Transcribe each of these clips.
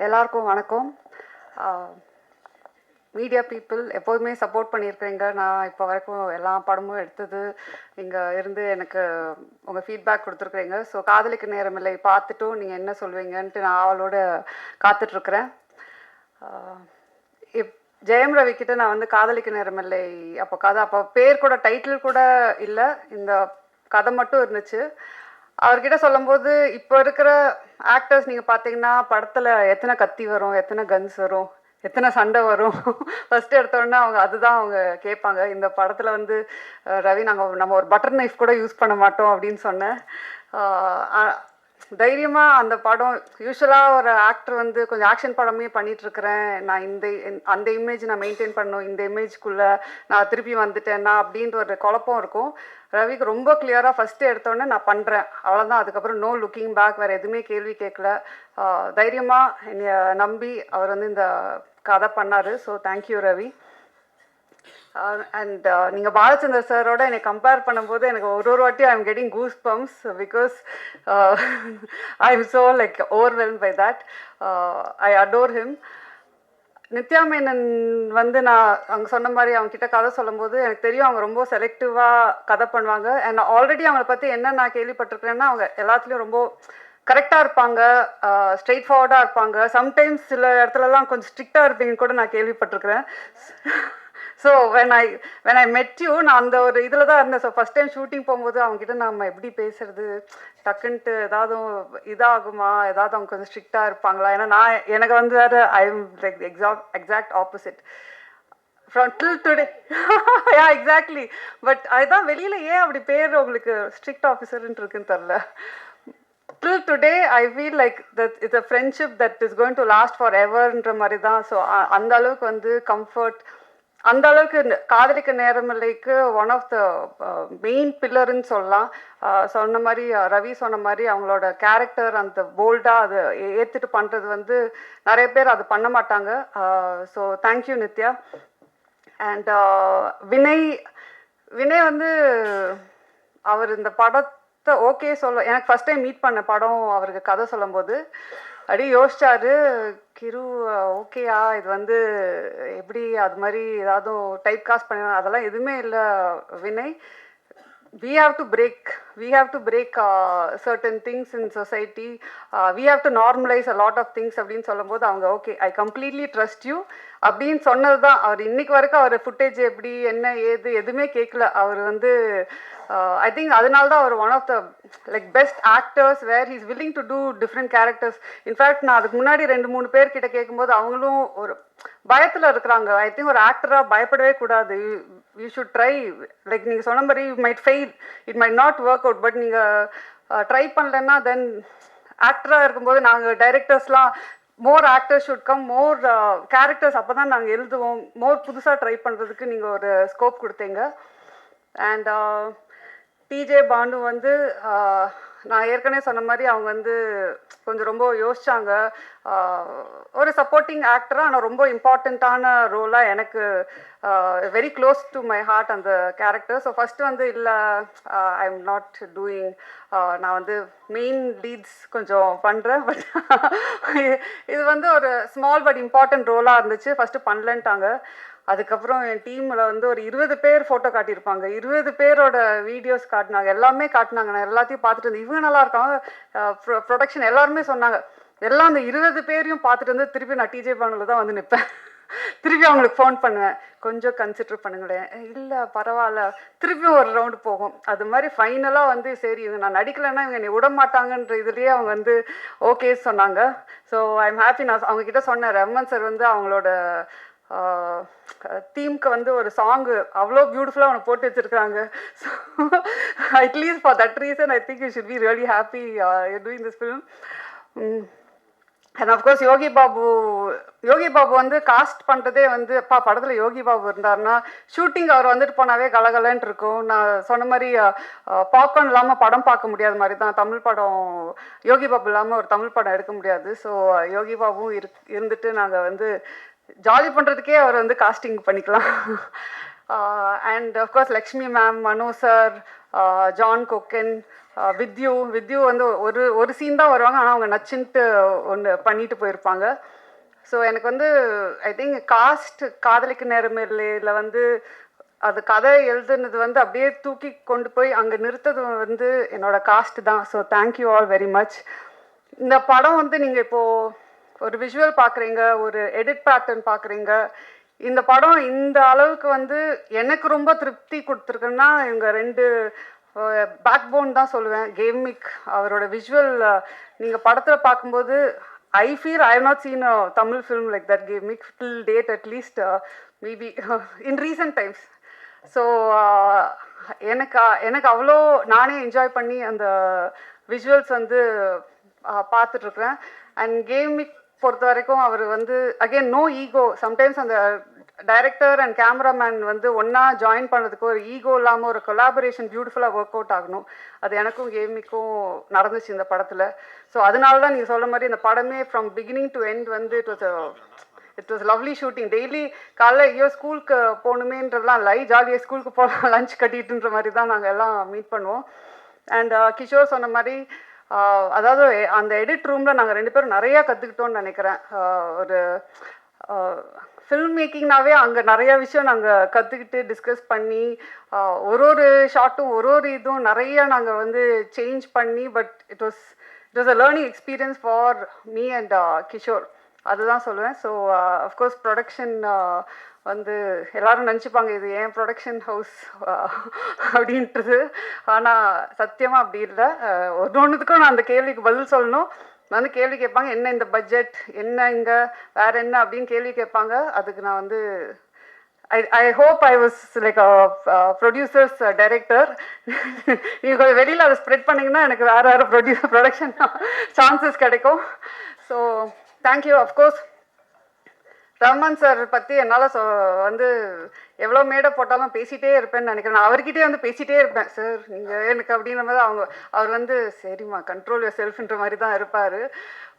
எல்லாருக்கும் வணக்கம். Media people எப்போதுமே சப்போர்ட் பண்ணியிருக்கிறீங்க. நான் இப்போ வரைக்கும் எல்லா படமும் எடுத்தது இங்கே இருந்து எனக்கு உங்கள் ஃபீட்பேக் கொடுத்துருக்குறீங்க. ஸோ காதலிக்கு நேரமில்லை பார்த்துட்டும் நீங்கள் என்ன சொல்வீங்கன்ட்டு நான் அவளோட காத்துட்ருக்குறேன். ஜெயம் ரவி கிட்ட நான் வந்து காதலிக்கு நேரமில்லை அப்போ பேர் கூட டைட்டில் கூட இல்லை, இந்த கதை மட்டும் இருந்துச்சு. அவர்கிட்ட சொல்லும்போது இப்போ இருக்கிற ஆக்டர்ஸ் நீங்கள் பார்த்தீங்கன்னா படத்தில் எத்தனை கத்தி வரும், எத்தனை கன்ஸ் வரும், எத்தனை சண்டை வரும், ஃபஸ்ட்டு எடுத்தோடனே அவங்க அதுதான் அவங்க கேட்பாங்க. இந்த படத்தில் வந்து ரவி நம்ம ஒரு பட்டர் நைஃப் கூட யூஸ் பண்ண மாட்டோம் அப்படின்னு சொன்னேன். தைரியமாக அந்த படம் யூஸ்வலாக ஒரு ஆக்டர் வந்து கொஞ்சம் ஆக்ஷன் படமே பண்ணிகிட்ருக்கிறேன், நான் அந்த இமேஜ் நான் மெயின்டைன் பண்ணணும், இந்த இமேஜ்க்குள்ளே நான் திருப்பி வந்துட்டேன்னா அப்படின்ற ஒரு குழப்பம் இருக்கும். ரவிக்கு ரொம்ப கிளியராக ஃபஸ்ட்டு எடுத்தோடனே நான் பண்ணுறேன், அவ்வளோதான். அதுக்கப்புறம் நோ லுக்கிங் பேக், வேறு எதுவுமே கேள்வி கேட்கல. தைரியமாக என்னை நம்பி அவர் வந்து இந்த கதை பண்ணார். So thank you Ravi. அண்ட் நீங்கள் பாலச்சந்தர் சாரோட என்னை கம்பேர் பண்ணும்போது எனக்கு ஒரு வாட்டி I am getting goose bumps because I am so like overwhelm by that. I adore him. Nithya Menen வந்து நான் அவங்க சொன்ன மாதிரி அவங்கக்கிட்ட கதை சொல்லும்போது எனக்கு தெரியும் அவங்க ரொம்ப செலக்டிவாக கதை பண்ணுவாங்க. அண்ட் ஆல்ரெடி அவங்கள பற்றி என்ன நான் கேள்விப்பட்டிருக்கிறேன்னா அவங்க எல்லாத்துலேயும் ரொம்ப கரெக்டாக இருப்பாங்க, ஸ்ட்ரெயிட் ஃபார்வர்டாக இருப்பாங்க. சம்டைம்ஸ் சில இடத்துலலாம் கொஞ்சம் ஸ்ட்ரிக்டாக இருப்பீங்கன்னு கூட நான் கேள்விப்பட்டிருக்கிறேன். ஸோ வென் ஐ மெட் யூ, நான் அந்த ஒரு இதில் தான் இருந்தேன். ஸோ ஃபஸ்ட் டைம் ஷூட்டிங் போகும்போது அவங்ககிட்ட நம்ம எப்படி பேசுறது, டக்குன்ட்டு ஏதாவது இதாகுமா, ஏதாவது அவங்க கொஞ்சம் ஸ்ட்ரிக்டாக இருப்பாங்களா, ஏன்னா எனக்கு வந்து வேறு I am like exact opposite from till today. Yeah exactly. But அதுதான் வெளியில் ஏன் அப்படி பேர் உங்களுக்கு ஸ்ட்ரிக்ட் ஆஃபீஸர்ன்ட்டு இருக்குன்னு தெரில. Till today I feel like that it's a friendship that is going to last foreverன்ற மாதிரி தான். ஸோ அந்த அளவுக்கு வந்து கம்ஃபர்ட், அந்த அளவுக்கு காதலிக்க நேரமில்லைக்கு ஒன் ஆஃப் த மெயின் பில்லர்ன்னு சொல்லலாம். சொன்ன மாதிரி ரவி சொன்ன மாதிரி அவங்களோட கேரக்டர் அந்த போல்டாக அதை ஏற்றுட்டு பண்ணுறது வந்து நிறைய பேர் அது பண்ண மாட்டாங்க. So thank you Nithya. And Vinay வந்து அவர் இந்த படத்தை ஓகே எனக்கு ஃபஸ்ட் டைம் மீட் பண்ண படம் அவருக்கு கதை சொல்லும்போது அப்படியே யோசிச்சாரு, கிரு ஓகேயா இது வந்து எப்படி அது மாதிரி ஏதாவது டைப் காஸ்ட் பண்ண, அதெல்லாம் எதுவுமே இல்லை Vinay. we have to break certain things in society. We have to normalize a lot of things அப்படின்னு சொல்லும்போது அவங்க okay I completely trust you அப்படின்னு சொன்னது தான். அவர் இன்னைக்கு வரைக்கும் அவர் ஃபுட்டேஜ் எப்படி என்ன ஏது எதுவுமே கேட்கல. அவர் வந்து ஐ திங்க் அதனால தான் அவர் one of the like best actors where he's willing to do different characters. In fact நான் அதுக்கு முன்னாடி 2-3 பேர்கிட்ட கேட்கும்போது அவங்களும் ஒரு பயத்தில் இருக்கிறாங்க. ஐ திங்க் ஒரு ஆக்டராக பயப்படவே கூடாது. You should try. லைக் நீங்கள் சொன்ன மாதிரி you might fail, it might not work out, but நீங்கள் ட்ரை பண்ணலன்னா தென் ஆக்டராக இருக்கும்போது நாங்கள் டைரக்டர்ஸ்லாம் more actors should come, more characters அப்போ தான் நாங்கள் எழுதுவோம், மோர் புதுசாக ட்ரை பண்ணுறதுக்கு நீங்கள் ஒரு ஸ்கோப் கொடுத்தீங்க. அண்ட் டிஜே பானு வந்து நான் ஏற்கனவே சொன்ன மாதிரி அவங்க வந்து கொஞ்சம் ரொம்ப யோசிச்சாங்க. ஒரு சப்போர்ட்டிங் ஆக்டராக ஆனால் ரொம்ப இம்பார்ட்டண்ட்டான ரோலாக எனக்கு very close to my heart அந்த கேரக்டர். ஸோ ஃபஸ்ட்டு வந்து இல்லை ஐ எம் நாட் டூயிங், நான் வந்து மெயின் லீட்ஸ் கொஞ்சம் பண்ணுறேன், பட் இது வந்து ஒரு ஸ்மால் பட் இம்பார்ட்டன்ட் ரோலாக இருந்துச்சு. ஃபஸ்ட்டு பண்ணலன்ட்டாங்க. அதுக்கப்புறம் என் டீமில் வந்து ஒரு 20 பேர் ஃபோட்டோ காட்டியிருப்பாங்க, 20 பேரோட வீடியோஸ் காட்டினாங்க, எல்லாமே காட்டினாங்க. நான் எல்லாத்தையும் பார்த்துட்டு இருந்தேன், இவங்க நல்லா இருக்காங்க, ப்ரொடக்ஷன் எல்லாருமே சொன்னாங்க. எல்லாம் அந்த 20 பேரையும் பார்த்துட்டு வந்து திருப்பி நான் டிஜே பானுல தான் வந்து நிற்பேன். திருப்பி அவங்களுக்கு ஃபோன் பண்ணுவேன், கொஞ்சம் கன்சிடர் பண்ணுங்களேன், இல்லை பரவாயில்ல, திருப்பியும் ஒரு ரவுண்டு போகும். அது மாதிரி ஃபைனலாக வந்து சரி இவங்க நான் நடிக்கலைன்னா இவங்க என்னை விட மாட்டாங்கன்ற இதுலேயே அவங்க வந்து ஓகே சொன்னாங்க. So I am happy. நான் அவங்கக்கிட்ட சொன்னேன், ரமன் சார் வந்து அவங்களோட தீம்க்கு வந்து ஒரு சாங்கு அவ்வளோ பியூட்டிஃபுல்லாக அவனை போட்டு வச்சுருக்காங்க. So at least for that reason I think you should be really happy doing this film. And of course Yogi Babu வந்து காஸ்ட் பண்ணுறதே வந்து படத்தில் யோகி பாபு இருந்தாருன்னா ஷூட்டிங் அவர் வந்துட்டு போனாவே கலகலன்ட்டு இருக்கும். நான் சொன்ன மாதிரி பாப்கார்ன் இல்லாமல் படம் பார்க்க முடியாத மாதிரி தான் தமிழ் படம், யோகி பாபு இல்லாமல் ஒரு தமிழ் படம் எடுக்க முடியாது. ஸோ யோகி பாபுவும் இருந்துட்டு நாங்கள் வந்து ஜாலி பண்ணுறதுக்கே அவர் வந்து காஸ்டிங் பண்ணிக்கலாம். And of course Lakshmi ma'am, Mano sir, John Kokken, with you வந்து ஒரு சீன் தான் வருவாங்க, ஆனால் அவங்க நச்சுன்ட்டு ஒன்று பண்ணிட்டு போயிருப்பாங்க. ஸோ எனக்கு வந்து ஐ திங்க் காதலிக்கு நேரமில்லையில் வந்து அது கதை எழுதுனது வந்து அப்படியே தூக்கி கொண்டு போய் அங்கே நிறுத்தது வந்து என்னோட காஸ்ட் தான். So thank you all very much. இந்த படம் வந்து நீங்கள் இப்போது ஒரு விஷுவல் பார்க்குறீங்க, ஒரு எடிட் பேட்டர்ன் பார்க்குறீங்க. இந்த படம் இந்த அளவுக்கு வந்து எனக்கு ரொம்ப திருப்தி கொடுத்துருக்குன்னா இவங்க 2 பேக் போன் தான் சொல்லுவேன். கேமிக் அவரோட விஷுவல் நீங்கள் படத்தில் பார்க்கும்போது I feel I have not seen a Tamil film like that, Gamik, till date at least, maybe in recent times. So எனக்கு அவ்வளோ நானே என்ஜாய் பண்ணி அந்த விஷுவல்ஸ் வந்து பார்த்துட்ருக்குறேன். அண்ட் கேமிக் பொறுத்த வரைக்கும் அவர் வந்து அகெயின் நோ ஈகோ. சம்டைம்ஸ் அந்த டைரக்டர் அண்ட் கேமராமேன் வந்து ஒன்றா ஜாயின் பண்ணுறதுக்கு ஒரு ஈகோ இல்லாமல் ஒரு கொலாபரேஷன் பியூட்டிஃபுல்லாக ஒர்க் அவுட் ஆகணும். அது எனக்கும் கேமிக்கும் நடந்துச்சு இந்த படத்தில். ஸோ அதனால தான் நீங்கள் சொல்ல மாதிரி இந்த படமே ஃப்ரம் பிகினிங் டு எண்ட் வந்து it was lovely shooting. Daily காலைல ஐயோ ஸ்கூலுக்கு போகணுமேன்றதுலாம் இல்லை, ஜாலியாக ஸ்கூலுக்கு போகலாம் லஞ்ச் கட்டிட்டுன்ற மாதிரி தான் நாங்கள் எல்லாம் மீட் பண்ணுவோம். அண்ட் கிஷோர் சொன்ன மாதிரி அதாவது அந்த எடிட் ரூமில் நாங்கள் 2 பேரும் நிறையா கற்றுக்கிட்டோன்னு நினைக்கிறேன். ஒரு ஃபில்ம் மேக்கிங்னாவே அங்கே நிறைய விஷயம் நாங்கள் கற்றுக்கிட்டு டிஸ்கஸ் பண்ணி ஒரு ஷார்ட்டும் ஒரு இதுவும் நிறைய நாங்கள் வந்து சேஞ்ச் பண்ணி, but it was a learning experience for me and Kishore. அதுதான் சொல்லுவேன். ஸோ அஃப்கோர்ஸ் ப்ரொடக்ஷன் வந்து எல்லோரும் நினச்சிப்பாங்க இது ஏன் ப்ரொடக்ஷன் ஹவுஸ் அப்படின்றது. ஆனால் சத்தியமாக அப்படி இல்லை. ஒன்றுத்துக்கும் நான் அந்த கேள்விக்கு பதில் சொல்லணும். வந்து கேள்வி கேட்பாங்க, என்ன இந்த பட்ஜெட், என்ன இங்கே வேறு என்ன அப்படின்னு கேள்வி கேட்பாங்க. அதுக்கு நான் வந்து I hope I was like a producer's director. நீங்கள் வெளியில் அதை ஸ்ப்ரெட் பண்ணிங்கன்னா எனக்கு வேறு ப்ரொடக்ஷன் சான்சஸ் கிடைக்கும். So thank you. Of course Rahman sir பற்றி என்னால் வந்து எவ்வளோ மேடை போட்டாலும் பேசிகிட்டே இருப்பேன்னு நினைக்கிறேன். நான் அவர்கிட்டே வந்து பேசிகிட்டே இருப்பேன், சார் நீங்கள் எனக்கு அப்படின்ற மாதிரி. அவர் வந்து சரிம்மா கண்ட்ரோல் யுவர் செல்ஃப்ன்ற மாதிரி தான் இருப்பார்.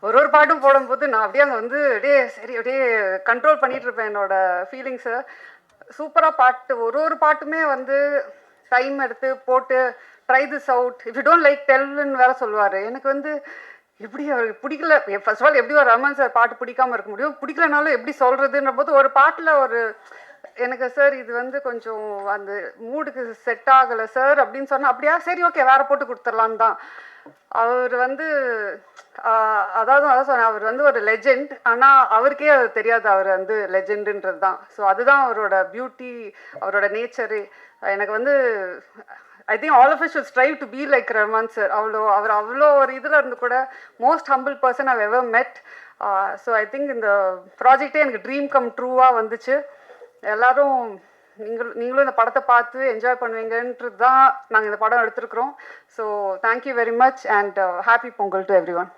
ஒரு பாட்டும் போடும்போது நான் அப்படியே அங்கே வந்து அப்படியே கண்ட்ரோல் பண்ணிகிட்டு இருப்பேன் என்னோடய ஃபீலிங்ஸை. சூப்பராக பாட்டு ஒரு பாட்டுமே வந்து டைம் எடுத்து போட்டு try this out, if you don't like டெல்லுன்னு வேறு சொல்லுவார். எனக்கு வந்து எப்படி அவருக்கு பிடிக்கல, ஃபர்ஸ்ட் ஆஃப் ஆல் எப்படி ஒரு ரஹ்மான் சார் பாட்டு பிடிக்காமல் இருக்க முடியும், பிடிக்கலனாலும் எப்படி சொல்கிறதுன்ற போது ஒரு பாட்டில் எனக்கு சார் இது வந்து கொஞ்சம் அந்த மூடுக்கு செட் ஆகலை சார் அப்படின்னு சொன்னால், அப்படியா சரி ஓகே வேறு போட்டு கொடுத்துர்லான்னு தான். அவர் வந்து அதான் சொன்னேன், அவர் வந்து ஒரு லெஜெண்ட். ஆனால் அவருக்கே அது தெரியாது அவர் வந்து லெஜெண்டுன்றது தான். ஸோ அதுதான் அவரோட பியூட்டி, அவரோட நேச்சரு. எனக்கு வந்து I think all of us should strive to be like Rahman sir. அவர் அவ்வளோ ஒரு இதில் இருந்து கூட most humble person I've ever met. So I think இந்த ப்ராஜெக்டே எனக்கு ட்ரீம் கம் ட்ரூவாக வந்துச்சு. எல்லோரும் நீங்களும் இந்த படத்தை பார்த்து என்ஜாய் பண்ணுவீங்கன்றது தான் நாங்கள் இந்த படம் எடுத்துருக்குறோம். So thank you very much and happy Pongal to every one.